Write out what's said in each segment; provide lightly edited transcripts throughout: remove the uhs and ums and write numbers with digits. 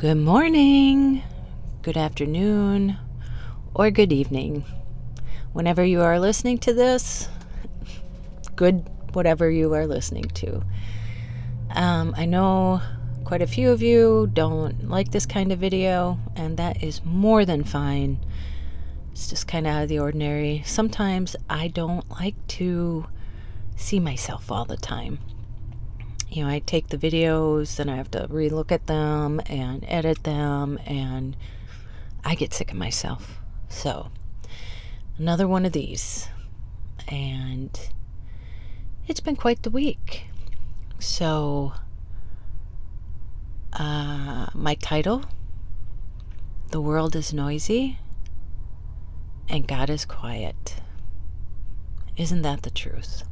Good morning, good afternoon, or good evening. Whenever you are listening to this, good whatever you are listening to. I know quite a few of you don't like this kind of video, and that is more than fine. It's just kind of out of the ordinary. Sometimes I don't like to see myself all the time. You know, I take the videos and I have to relook at them and edit them, and I get sick of myself. So, another one of these. And it's been quite the week. So, my title, The World is Noisy and God is Quiet. Isn't that the truth?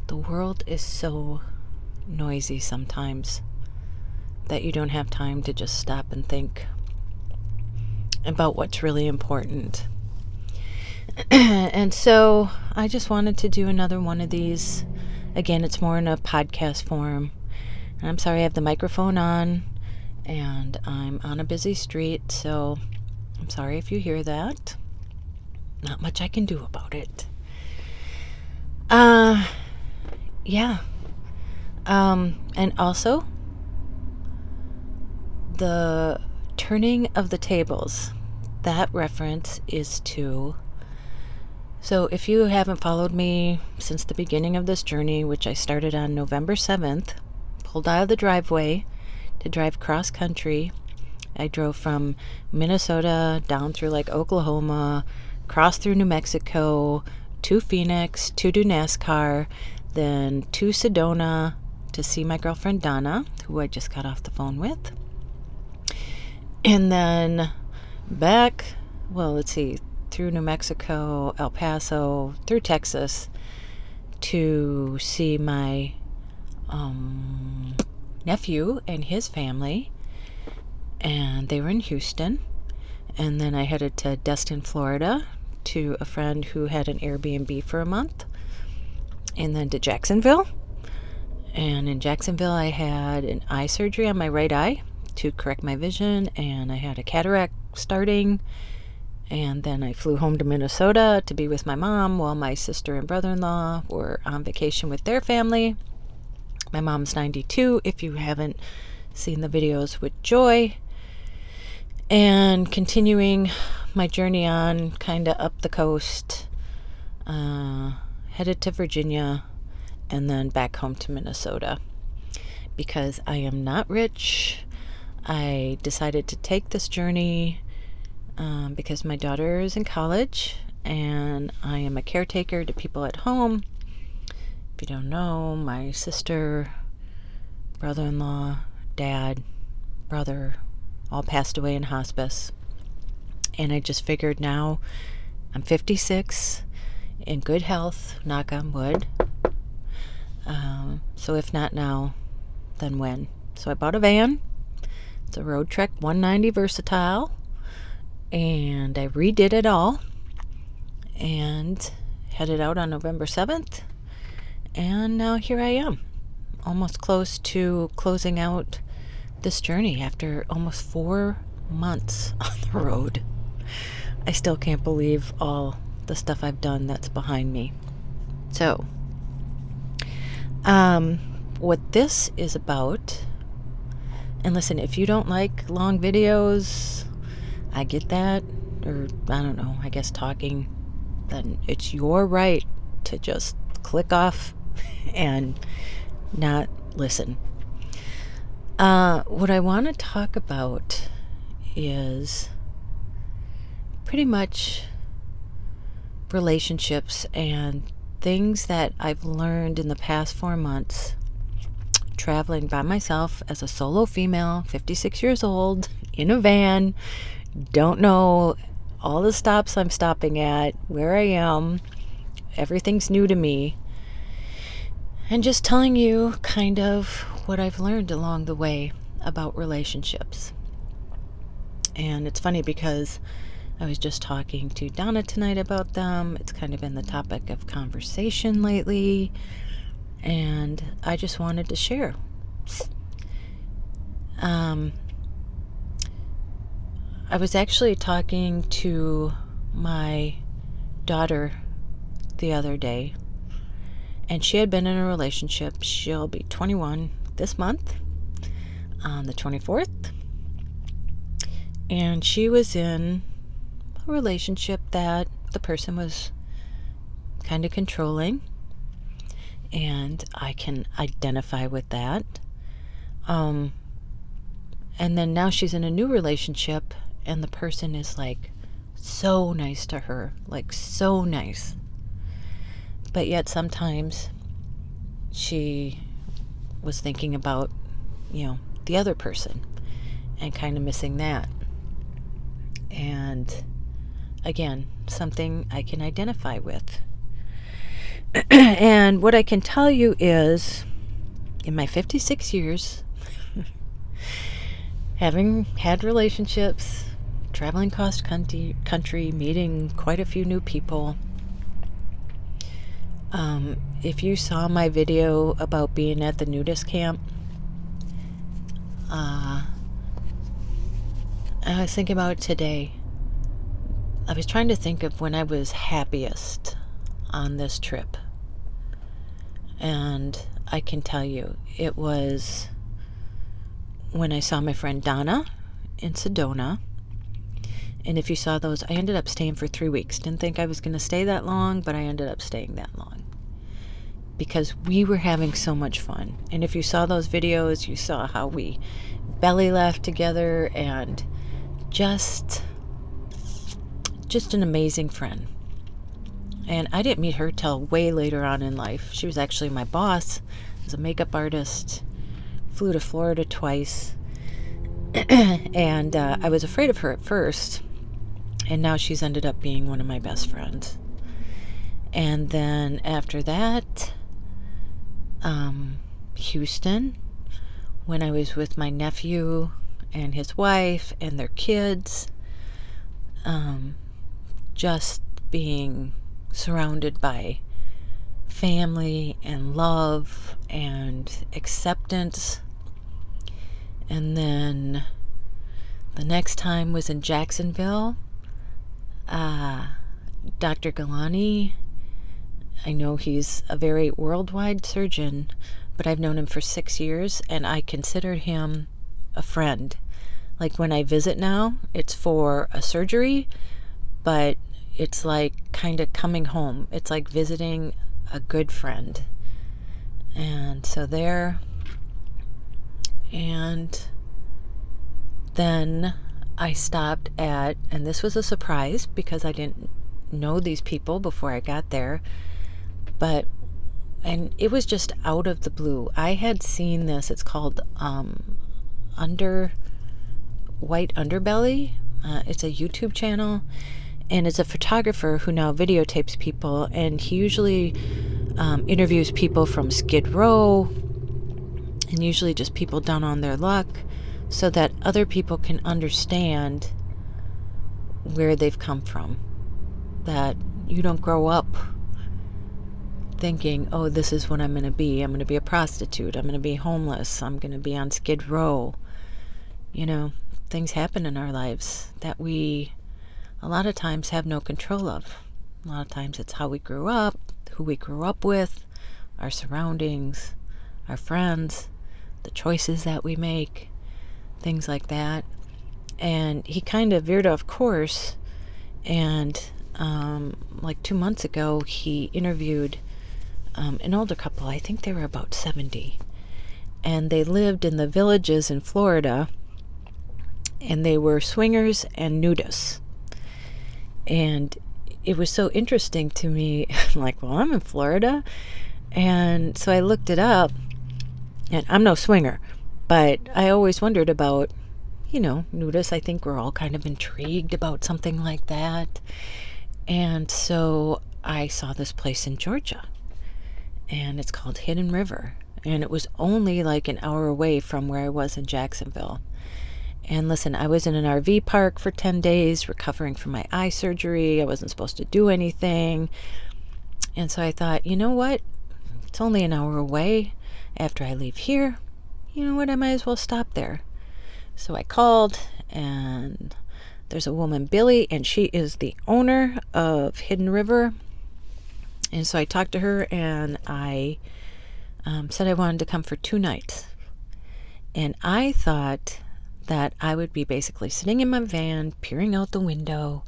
The world is so noisy sometimes that you don't have time to just stop and think about what's really important. And so I just wanted to do another one of these. Again, it's more in a podcast form. And I'm sorry, I have the microphone on and I'm on a busy street, so I'm sorry if you hear that. Not much I can do about it. Yeah. And also, the turning of the tables, that reference is to, so if you haven't followed me since the beginning of this journey, which I started on November 7th, pulled out of the driveway to drive cross country. I drove from Minnesota down through like Oklahoma, crossed through New Mexico, to Phoenix, to do NASCAR, then to Sedona to see my girlfriend Donna, who I just got off the phone with. And then back, through New Mexico, El Paso, through Texas to see my nephew and his family. And they were in Houston. And then I headed to Destin, Florida to a friend who had an Airbnb for a month. And then to Jacksonville. And in Jacksonville, I had an eye surgery on my right eye to correct my vision, and I had a cataract starting. And then I flew home to Minnesota to be with my mom while my sister and brother-in-law were on vacation with their family. My mom's 92, if you haven't seen the videos with Joy. And continuing my journey on kind of up the coast, headed to Virginia, and then back home to Minnesota. Because I am not rich, I decided to take this journey because my daughter is in college, and I am a caretaker to people at home. If you don't know, my sister, brother-in-law, dad, brother, all passed away in hospice. And I just figured now I'm 56, in good health, knock on wood. So if not now, then when? So I bought a van. It's a Road Trek 190 Versatile. And I redid it all. And headed out on November 7th. And now here I am. Almost close to closing out this journey after almost 4 months on the road. I still can't believe all the stuff I've done that's behind me. So, what this is about, and listen, if you don't like long videos, I get that, or I don't know, I guess talking, then it's your right to just click off and not listen. What I want to talk about is pretty much relationships and things that I've learned in the past 4 months traveling by myself as a solo female, 56 years old, in a van, don't know all the stops I'm stopping at, where I am, everything's new to me, and just telling you kind of what I've learned along the way about relationships. And it's funny because I was just talking to Donna tonight about them. It's kind of been the topic of conversation lately, and I just wanted to share. I was actually talking to my daughter the other day, and she had been in a relationship. She'll be 21 this month on the 24th. And she was in a relationship that the person was kind of controlling, and I can identify with that. And then now she's in a new relationship, and the person is like so nice to her, like so nice. But yet sometimes she was thinking about, the other person and kind of missing that. And again, something I can identify with. And what I can tell you is, in my 56 years, having had relationships, traveling cross country, meeting quite a few new people, if you saw my video about being at the nudist camp, I was thinking about it today. I was trying to think of when I was happiest on this trip. And I can tell you, it was when I saw my friend Donna in Sedona. And if you saw those, I ended up staying for 3 weeks. Didn't think I was going to stay that long, but I ended up staying that long. Because we were having so much fun. And if you saw those videos, you saw how we belly laughed together, and just an amazing friend. And I didn't meet her till way later on in life. She was actually my boss as a makeup artist. Flew to Florida twice. And I was afraid of her at first. And now she's ended up being one of my best friends. And then after that, Houston, when I was with my nephew and his wife and their kids, just being surrounded by family and love and acceptance. And then the next time was in Jacksonville. Dr. Galani, I know he's a very worldwide surgeon, but I've known him for 6 years, and I consider him a friend. Like when I visit now, it's for a surgery, but it's like kind of coming home. It's like visiting a good friend. And so there. And then I stopped at, and this was a surprise because I didn't know these people before I got there, and it was just out of the blue. I had seen this. It's called White Underbelly. It's a YouTube channel, and it's a photographer who now videotapes people, and he usually interviews people from Skid Row, and usually just people down on their luck, so that other people can understand where they've come from. That you don't grow up thinking, oh, this is what I'm going to be. I'm going to be a prostitute. I'm going to be homeless. I'm going to be on Skid Row. Things happen in our lives that we a lot of times have no control of. A lot of times it's how we grew up, who we grew up with, our surroundings, our friends, the choices that we make, things like that. And he kind of veered off course, and like 2 months ago, he interviewed an older couple. I think they were about 70, and they lived in the villages in Florida, and they were swingers and nudists. And it was so interesting to me. I'm like, well, I'm in Florida. And so I looked it up, and I'm no swinger, but I always wondered about, nudists. I think we're all kind of intrigued about something like that. And so I saw this place in Georgia, and it's called Hidden River. And it was only like an hour away from where I was in Jacksonville. And listen, I was in an RV park for 10 days recovering from my eye surgery. I wasn't supposed to do anything. And so I thought, you know what? It's only an hour away. After I leave here, you know what? I might as well stop there. So I called, and There's a woman, Billy, and she is the owner of Hidden River. And so I talked to her, and I said I wanted to come for 2 nights. And I thought that I would be basically sitting in my van, peering out the window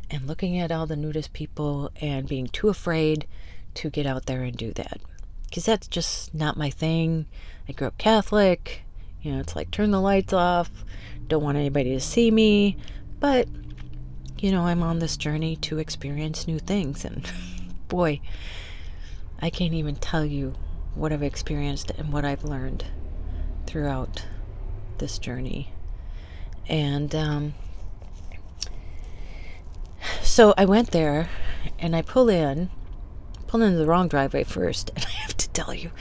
and looking at all the nudist people and being too afraid to get out there and do that. Because that's just not my thing. I grew up Catholic. It's like turn the lights off. Don't want anybody to see me. But, I'm on this journey to experience new things. And boy, I can't even tell you what I've experienced and what I've learned throughout this journey. And so I went there, and I pulled into the wrong driveway first, and I have to tell you.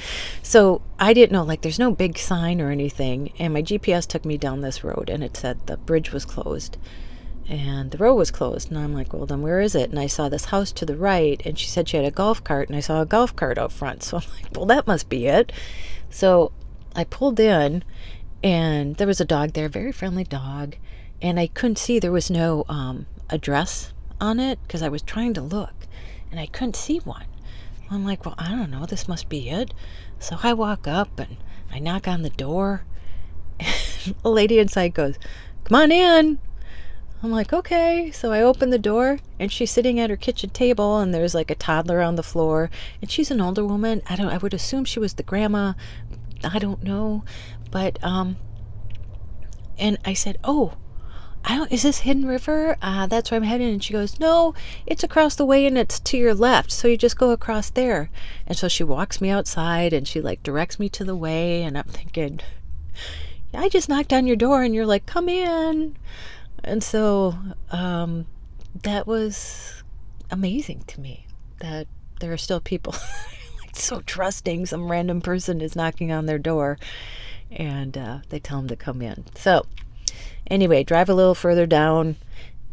So I didn't know, there's no big sign or anything, and my GPS took me down this road, and it said the bridge was closed, and the road was closed. And I'm like, well, then where is it? And I saw this house to the right, and she said she had a golf cart, and I saw a golf cart out front. So I'm like, well, that must be it. So I pulled in, and there was a dog there, very friendly dog, and I couldn't see, there was no address on it because I was trying to look, and I couldn't see one. I'm like, well, I don't know, this must be it. So I walk up, and I knock on the door, and a lady inside goes, come on in. I'm like, okay. So I open the door, and she's sitting at her kitchen table, and there's a toddler on the floor, and she's an older woman. I would assume she was the grandma. I don't know. But, and I said, oh, is this Hidden River? That's where I'm heading. And she goes, no, it's across the way, and it's to your left. So you just go across there. And so she walks me outside, and she directs me to the way. And I'm thinking, I just knocked on your door, and you're like, come in. And so, that was amazing to me that there are still people so trusting. Some random person is knocking on their door, and they tell them to come in. So anyway, drive a little further down,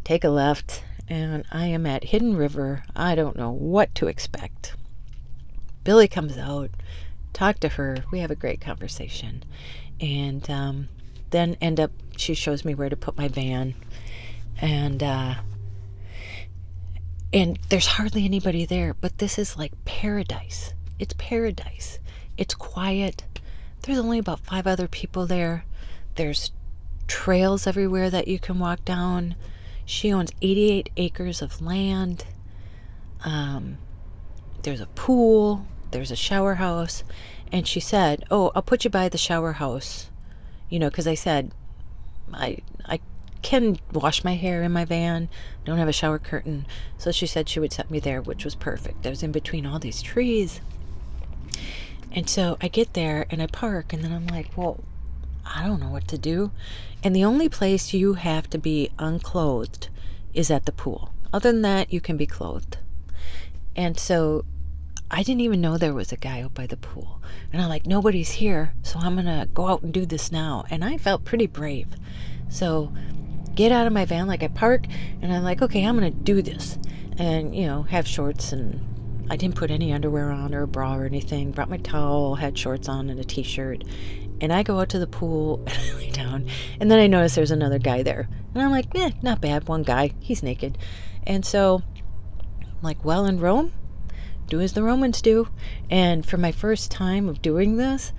take a left, and I am at Hidden River. I don't know what to expect. Billy comes out, talk to her. We have a great conversation, and then she shows me where to put my van, and there's hardly anybody there, but this is like paradise. It's paradise. It's quiet. There's only about 5 other people there. There's trails everywhere that you can walk down. She owns 88 acres of land. There's a pool. There's a shower house. And she said, oh, I'll put you by the shower house. Because I said, I can wash my hair in my van. Don't have a shower curtain. So she said she would set me there, which was perfect. I was in between all these trees. And so I get there and I park, and then I'm like, well, I don't know what to do. And the only place you have to be unclothed is at the pool. Other than that, you can be clothed. And so I didn't even know there was a guy out by the pool. And I'm like, nobody's here, so I'm going to go out and do this now. And I felt pretty brave. So get out of my van, I park, and I'm like, okay, I'm going to do this. And, have shorts, and I didn't put any underwear on or a bra or anything. Brought my towel, had shorts on and a t-shirt. And I go out to the pool and I lay down. And then I notice there's another guy there. And I'm like, not bad. One guy. He's naked. And so I'm like, well, in Rome, do as the Romans do. And for my first time of doing this,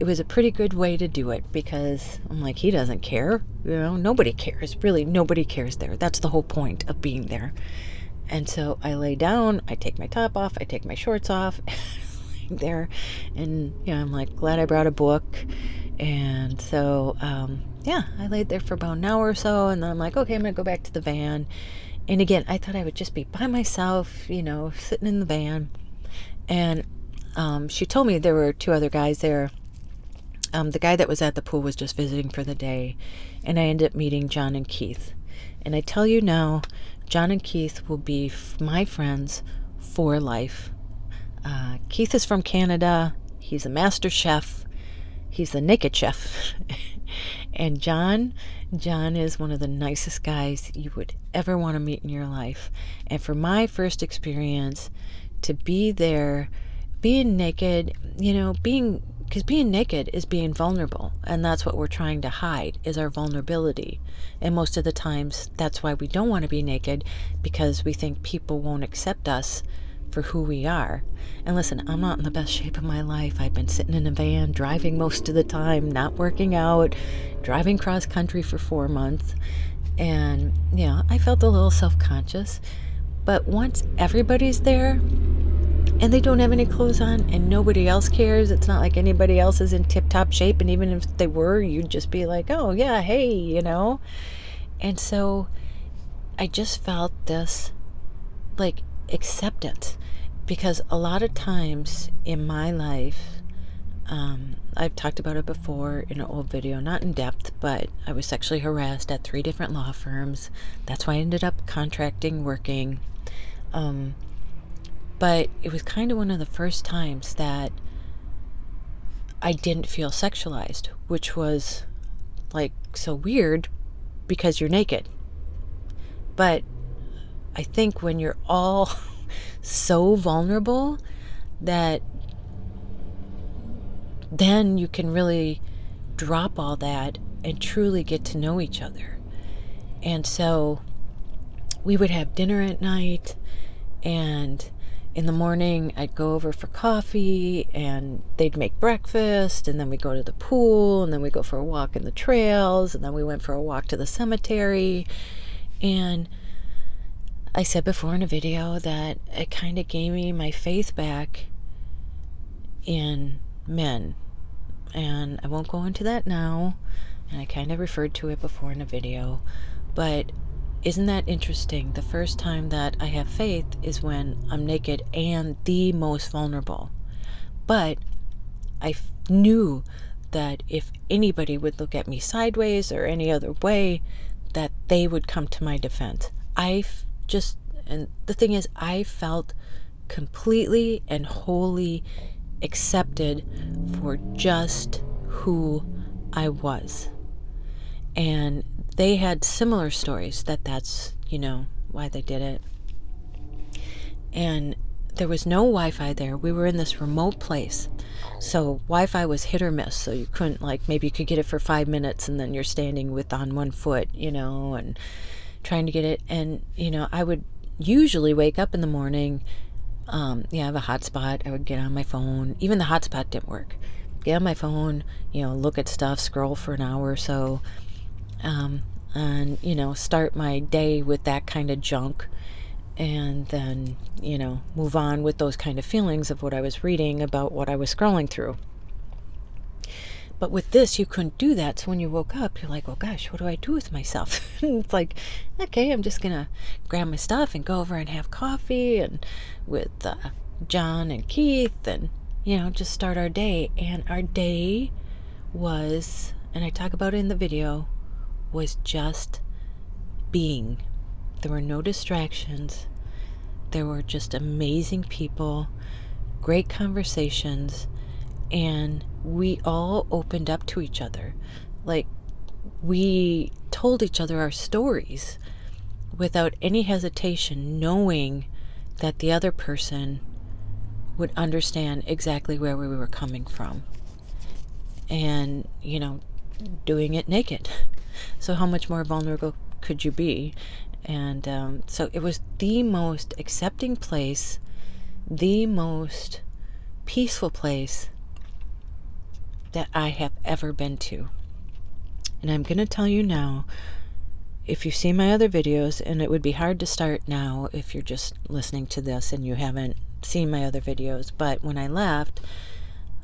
it was a pretty good way to do it, because I'm like, he doesn't care. Nobody cares. Really, nobody cares there. That's the whole point of being there. And so I lay down, I take my top off, I take my shorts off, there, and I'm like, glad I brought a book. And so I laid there for about an hour or so, and then I'm like, okay, I'm gonna go back to the van. And again, I thought I would just be by myself, sitting in the van. And she told me there were 2 other guys there. The guy that was at the pool was just visiting for the day, and I ended up meeting John and Keith. And I tell you now, John and Keith will be my friends for life. Keith is from Canada. He's a master chef. He's the naked chef. And John is one of the nicest guys you would ever want to meet in your life. And for my first experience, to be there, being naked, being Because being naked is being vulnerable, and that's what we're trying to hide, is our vulnerability. And most of the times, that's why we don't want to be naked, because we think people won't accept us for who we are. And listen, I'm not in the best shape of my life. I've been sitting in a van, driving most of the time, not working out, driving cross country for 4 months. And, yeah, I felt a little self-conscious. But once everybody's there, and they don't have any clothes on, and nobody else cares. It's not like anybody else is in tip-top shape, and even if they were, you'd just be like, oh, yeah, hey, you know? And so I just felt this, like, acceptance. Because a lot of times in my life, I've talked about it before in an old video, not in depth, but I was sexually harassed at 3 different law firms. That's why I ended up contracting, working. But it was kind of one of the first times that I didn't feel sexualized, which was like so weird because you're naked. But I think when you're all so vulnerable, that then you can really drop all that and truly get to know each other. And so we would have dinner at night, and in the morning I'd go over for coffee, and they'd make breakfast, and then we'd go to the pool, and then we'd go for a walk in the trails, and then we went for a walk to the cemetery. And I said before in a video that it kind of gave me my faith back in men. And I won't go into that now, and I kind of referred to it before in a video, but isn't that interesting? The first time that I have faith is when I'm naked and the most vulnerable. But I knew that if anybody would look at me sideways or any other way, that they would come to my defense. And the thing is, I felt completely and wholly accepted for just who I was. And they had similar stories that's, why they did it. And there was no Wi-Fi there. We were in this remote place. So Wi-Fi was hit or miss. So you couldn't, maybe you could get it for 5 minutes, and then you're standing on 1 foot, and trying to get it. And, I would usually wake up in the morning. I have a hotspot. I would get on my phone. Even the hotspot didn't work. Get on my phone, look at stuff, scroll for an hour or so. And, start my day with that kind of junk, and then, move on with those kind of feelings of what I was reading about what I was scrolling through. But with this, you couldn't do that. So when you woke up, you're like, oh gosh, what do I do with myself? And it's like, okay, I'm just going to grab my stuff and go over and have coffee and with John and Keith, and, just start our day. And our day was, and I talk about it in the video, was just being. There were no distractions. There were just amazing people, great conversations, and we all opened up to each other. We told each other our stories without any hesitation, knowing that the other person would understand exactly where we were coming from. And, doing it naked. So how much more vulnerable could you be? And so it was the most accepting place, the most peaceful place that I have ever been to. And I'm going to tell you now, if you've seen my other videos, and it would be hard to start now if you're just listening to this and you haven't seen my other videos, but when I left,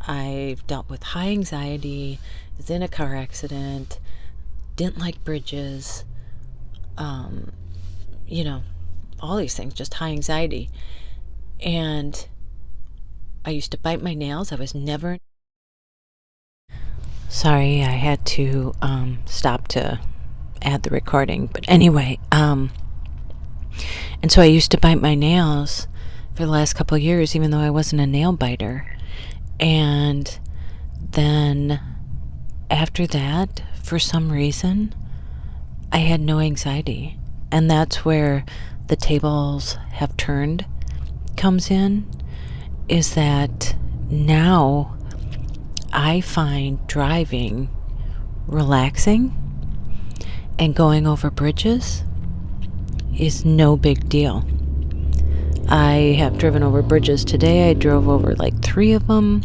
I've dealt with high anxiety, was in a car accident, didn't like bridges, all these things, just high anxiety. And I used to bite my nails. I was never... Sorry, I had to stop to add the recording. But anyway, and so I used to bite my nails for the last couple of years, even though I wasn't a nail biter. And then after that, for some reason, I had no anxiety. And that's where the tables have turned comes in, is that now I find driving relaxing, and going over bridges is no big deal. I have driven over bridges today. I drove over like 3 of them.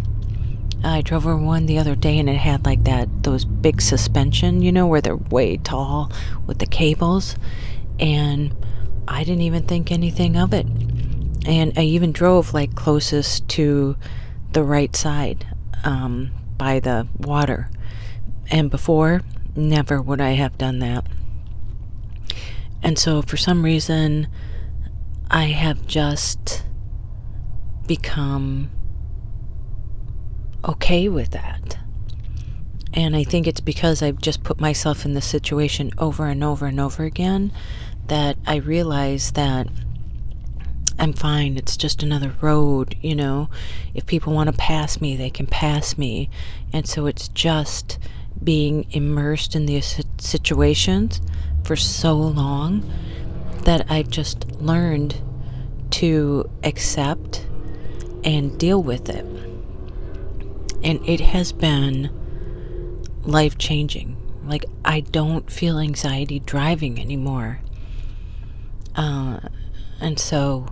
I drove over one the other day, and it had like those big suspension, where they're way tall with the cables. And I didn't even think anything of it. And I even drove like closest to the right side, by the water. And before, never would I have done that. And so for some reason, I have just become okay with that. And I think it's because I've just put myself in this situation over and over and over again that I realize that I'm fine. It's just another road, If people want to pass me, they can pass me. And so it's just being immersed in these situations for so long that I've just learned to accept and deal with it. And it has been life-changing. Like, I don't feel anxiety driving anymore. And so,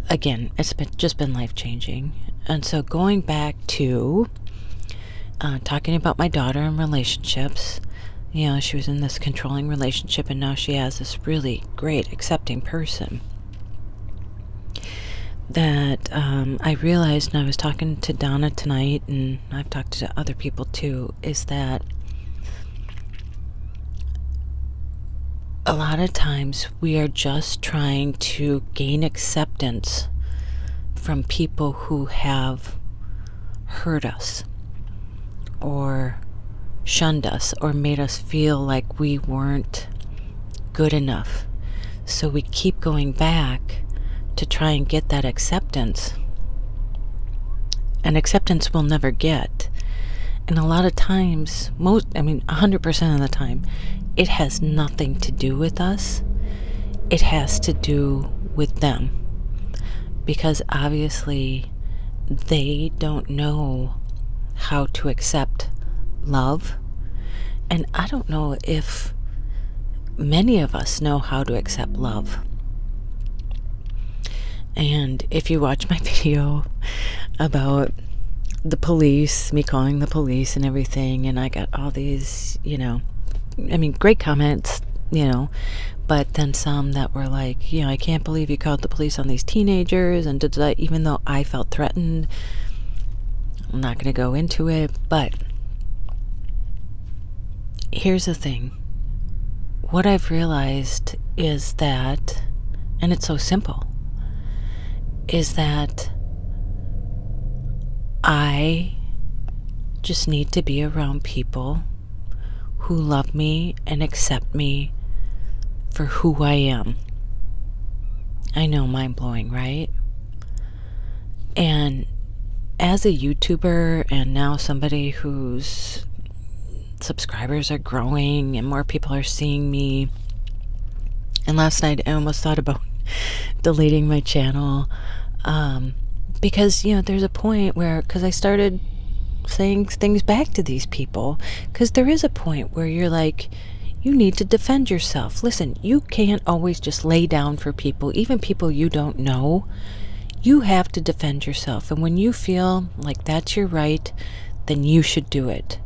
again, it's just been life-changing. And so going back to talking about my daughter and relationships, she was in this controlling relationship, and now she has this really great, accepting person. That I realized, and I was talking to Donna tonight, and I've talked to other people too, is that a lot of times we are just trying to gain acceptance from people who have hurt us or shunned us or made us feel like we weren't good enough. So we keep going back to try and get that acceptance. And acceptance we'll never get. And a lot of times, 100% of the time, it has nothing to do with us. It has to do with them. Because obviously, they don't know how to accept love. And I don't know if many of us know how to accept love. And if you watch my video about the police, me calling the police and everything, and I got all these, great comments, but then some that were like, I can't believe you called the police on these teenagers, and even though I felt threatened. I'm not going to go into it, but here's the thing. What I've realized is that, and it's so simple, is that I just need to be around people who love me and accept me for who I am. I know, mind-blowing, right? And as a YouTuber and now somebody whose subscribers are growing and more people are seeing me, and last night I almost thought about deleting my channel, because there's a point where, because I started saying things back to these people, because there is a point where you're like, you need to defend yourself. Listen, you can't always just lay down for people, even people you don't know. You have to defend yourself, and when you feel like that's your right, then you should do it.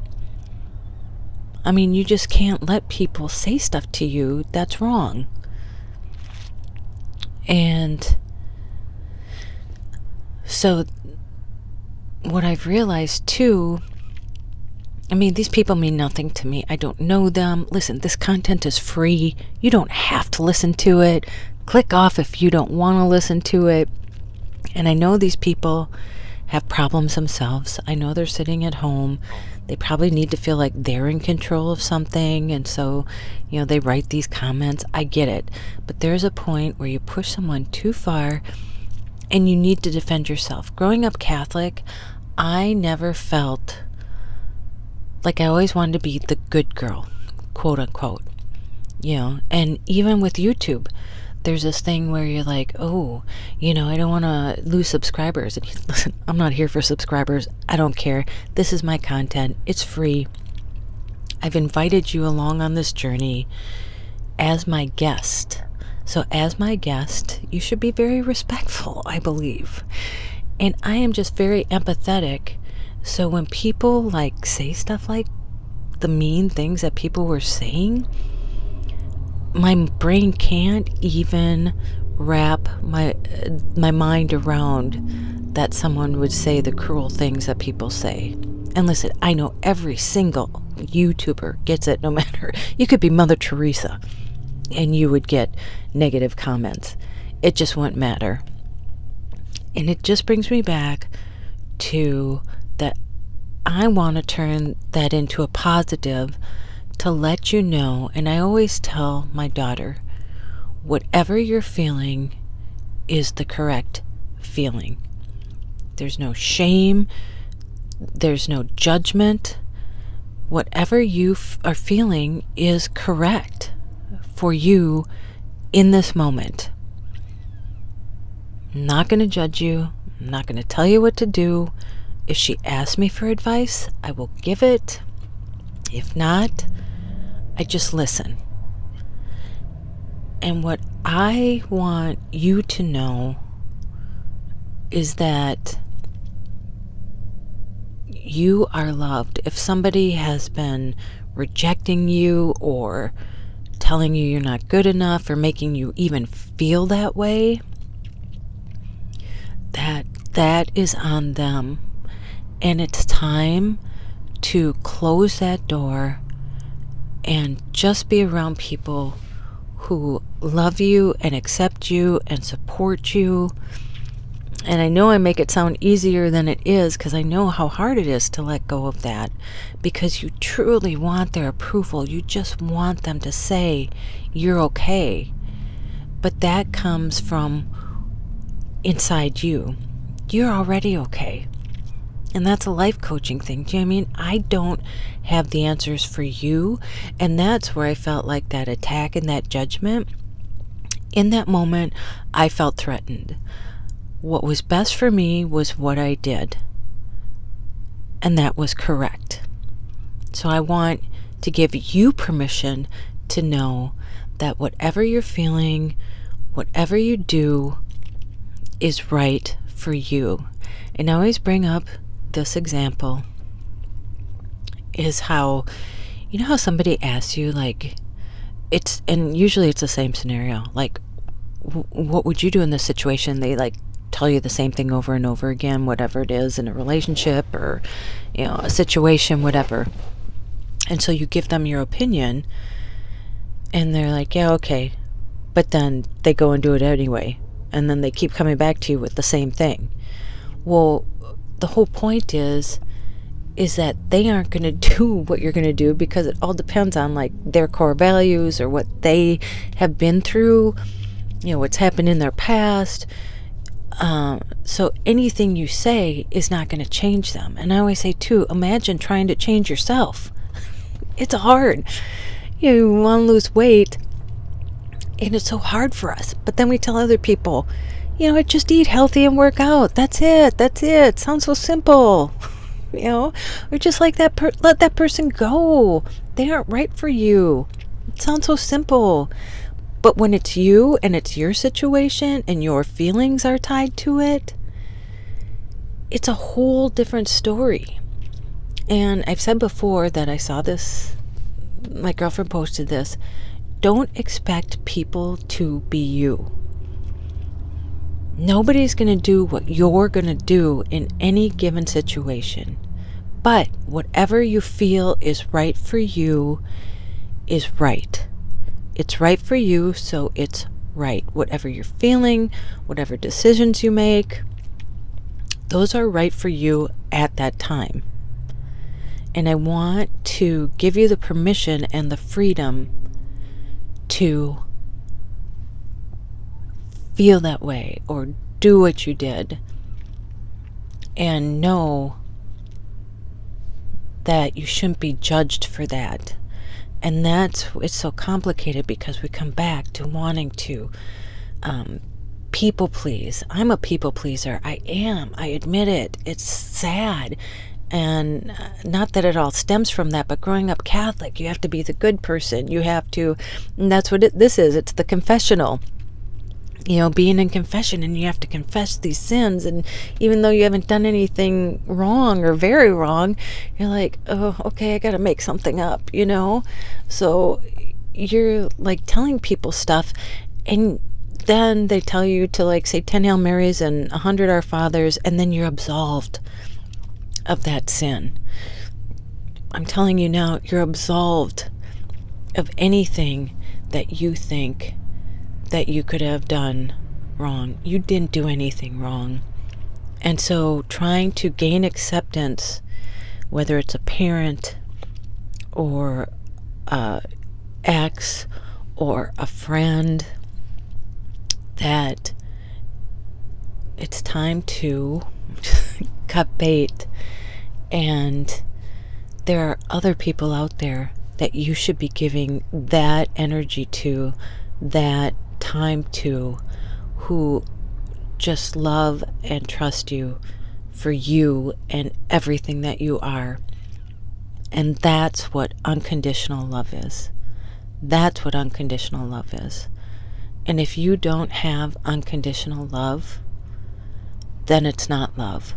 You just can't let people say stuff to you that's wrong. And so what I've realized too, these people mean nothing to me. I don't know them. Listen, this content is free. You don't have to listen to it. Click off if you don't want to listen to it. And I know these people have problems themselves. I know they're sitting at home. They probably need to feel like they're in control of something. And so, they write these comments. I get it. But there's a point where you push someone too far and you need to defend yourself. Growing up Catholic, I never felt like I always wanted to be the good girl, quote unquote. And even with YouTube, there's this thing where you're like, oh, I don't want to lose subscribers. And listen, I'm not here for subscribers. I don't care. This is my content. It's free. I've invited you along on this journey as my guest. So as my guest, you should be very respectful, I believe. And I am just very empathetic. So when people say stuff like the mean things that people were saying, my brain can't even wrap my mind around that someone would say the cruel things that people say. And listen, I know every single YouTuber gets it, no matter. You could be Mother Teresa and you would get negative comments. It just wouldn't matter. And it just brings me back to that I want to turn that into a positive to let you know. And I always tell my daughter, whatever you're feeling is the correct feeling. There's no shame. There's no judgment. Whatever you are feeling is correct for you in this moment. I'm not going to judge you. I'm not going to tell you what to do. If she asks me for advice, I will give it. If not, I just listen. And what I want you to know is that you are loved. If somebody has been rejecting you or telling you you're not good enough or making you even feel that way, that is on them. And it's time to close that door and just be around people who love you and accept you and support you. And I know I make it sound easier than it is, because I know how hard it is to let go of that, because you truly want their approval. You just want them to say you're okay. But that comes from inside you. You're already okay. And that's a life coaching thing. Do you know what I mean? I don't have the answers for you. And that's where I felt like that attack and that judgment. In that moment, I felt threatened. What was best for me was what I did. And that was correct. So I want to give you permission to know that whatever you're feeling, whatever you do, is right for you. And I always bring up this example is how, how somebody asks you, and usually it's the same scenario, what would you do in this situation? They tell you the same thing over and over again, whatever it is in a relationship or, a situation, whatever. And so you give them your opinion and they're like, yeah, okay. But then they go and do it anyway. And then they keep coming back to you with the same thing. Well, the whole point is that they aren't going to do what you're going to do, because it all depends on their core values or what they have been through, what's happened in their past. So anything you say is not going to change them. And I always say too, imagine trying to change yourself. It's hard. You want to lose weight and it's so hard for us. But then we tell other people, just eat healthy and work out. That's it. Sounds so simple. Or just let that person go. They aren't right for you. It sounds so simple. But when it's you and it's your situation and your feelings are tied to it, it's a whole different story. And I've said before that I saw this, my girlfriend posted this, don't expect people to be you. Nobody's going to do what you're going to do in any given situation. But whatever you feel is right for you is right. It's right for you, so it's right. Whatever you're feeling, whatever decisions you make, those are right for you at that time. And I want to give you the permission and the freedom to feel that way or do what you did, and know that you shouldn't be judged for that. And it's so complicated, because we come back to wanting to people please. I'm a people pleaser. I am. I admit it. It's sad. And not that it all stems from that, but growing up Catholic, you have to be the good person. You have to, and that's what this is. It's the confessional. Being in confession, and you have to confess these sins. And even though you haven't done anything wrong or very wrong, you're like, oh, okay, I got to make something up, So you're like telling people stuff, and then they tell you to like say 10 Hail Marys and 100 Our Fathers, and then you're absolved of that sin. I'm telling you now, you're absolved of anything that you think that you could have done wrong. You didn't do anything wrong. And so trying to gain acceptance, whether it's a parent or a ex or a friend, that it's time to cut bait. And there are other people out there that you should be giving that energy to, that time to, who just love and trust you for you and everything that you are. And that's what unconditional love is. That's what unconditional love is. And if you don't have unconditional love, then it's not love.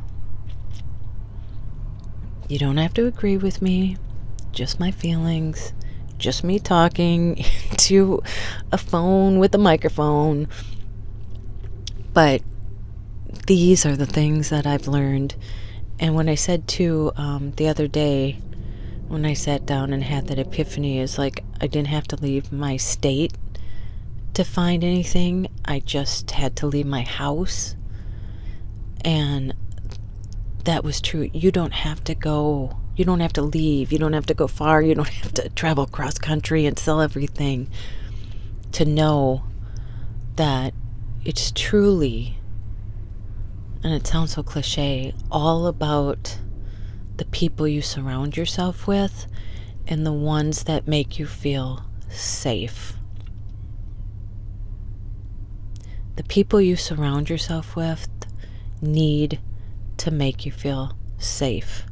You don't have to agree with me, just my feelings, just me talking to a phone with a microphone. But these are the things that I've learned. And when I said to the other day, when I sat down and had that epiphany, is like I didn't have to leave my state to find anything. I just had to leave my house. And that was true. You don't have to go. You don't have to leave. You don't have to go far. You don't have to travel cross country and sell everything to know that it's truly, and it sounds so cliche, all about the people you surround yourself with and the ones that make you feel safe. The people you surround yourself with need to make you feel safe.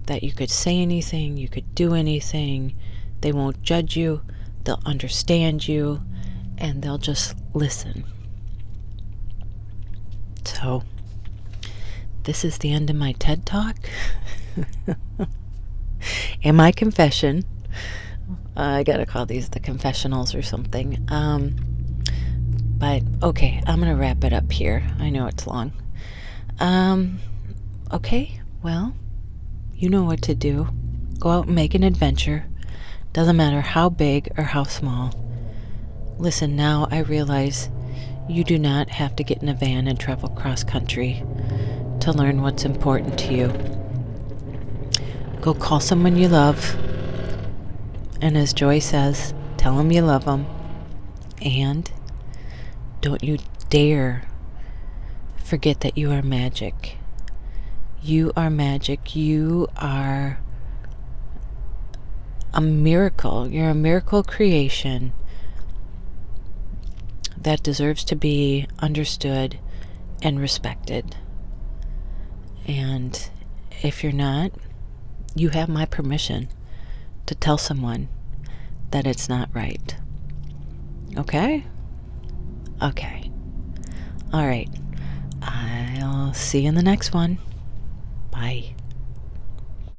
That you could say anything, you could do anything, they won't judge you, they'll understand you, and they'll just listen. So, this is the end of my TED Talk and my confession. I gotta call these the confessionals or something. But okay, I'm gonna wrap it up here. I know it's long. Okay, well, you know what to do. Go out and make an adventure. Doesn't matter how big or how small. Listen, now I realize you do not have to get in a van and travel cross country to learn what's important to you. Go call someone you love, and as Joy says, tell them you love them. And don't you dare forget that you are magic. You are magic. You are a miracle. You're a miracle creation that deserves to be understood and respected. And if you're not, you have my permission to tell someone that it's not right. Okay? Okay. All right. I'll see you in the next one. Bye.